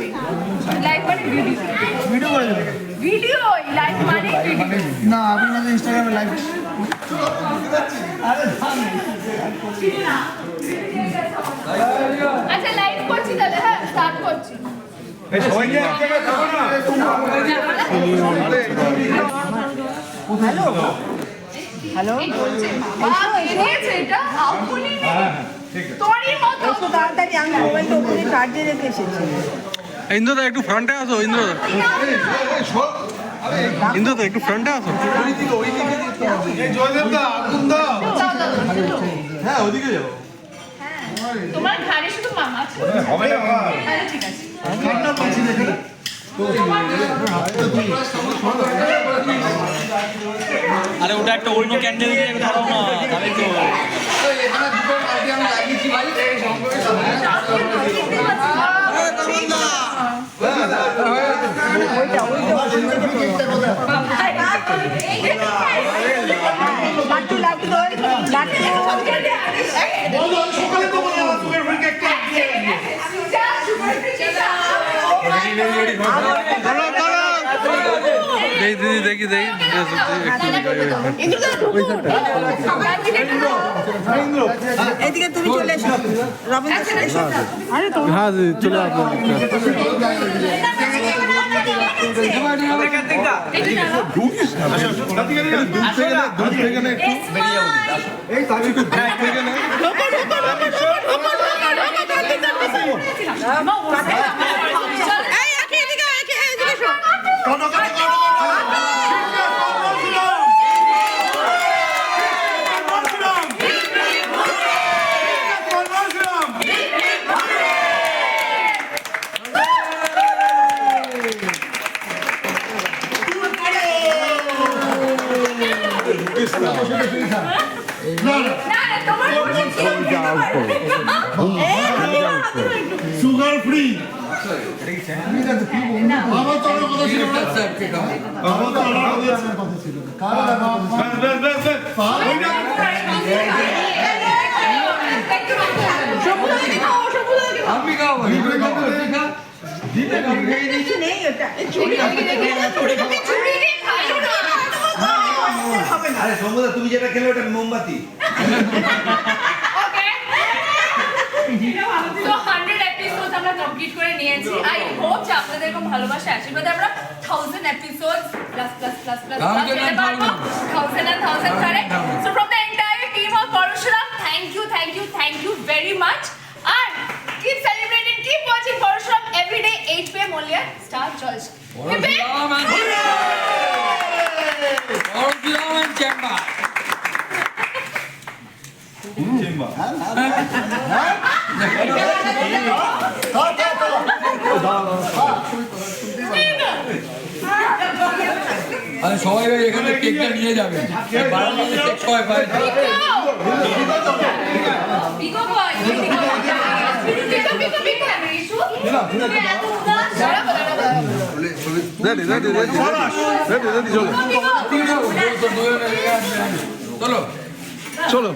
করছি লাইভ মানে video video করে দেবে ভিডিও লাইভ মানে না আপনি মানে ইনস্টাগ্রামে লাইভ আচ্ছা লাইভ করছি তাহলে হ্যাঁ স্টার্ট করছি হ্যালো হ্যালো তাড়াতাড়ি আমি মোবাইলটা ওপরে চার্জে রেখে এসেছি। ইন্দ্রদা একটু ফ্রন্টে আসো ইন্দ্রদা ইন্দ্রদা একটু ফ্রন্টে আসো হ্যাঁ ওদিকে যাও তোমার ঘাড়ে শুধু মামা আছে হবে না তাহলে ঠিক আছে আরে ওটা একটা অন্য ক্যান্ডেল দিয়ে ধরাও না তাহলে তো এখানে দুটো মাটি আমি লাগিয়েছি ভাই এই সম্পর্কে দিদি দেখি দেখি এদিকে তুমি চলে এসো হ্যাঁ দিদি চলে আসো সুগার ফ্রি আমার তো কথা ছিল আমার তো কথা ছিল আমি খাবো কিছু নেই ওটা আরে সম্ভবত তুমি যেটা খেলে ওটা মোমবাতি তো 100 এপিসোড আমরা কমপ্লিট করে নিয়েছি আই হোপ যে আপনাদের খুব ভালোবাসা আশীর্বাদে আমরা 1000 episodes plus 1000 and 1000 correct so from the entire team of Parashuram thank you very much and keep celebrating keep watching Parashuram every day 8 p.m. only at Star Jolsh আরে সবাই এখানে কেকটা নিয়ে যাবে সবাই পায় Bigo boy চলো চলো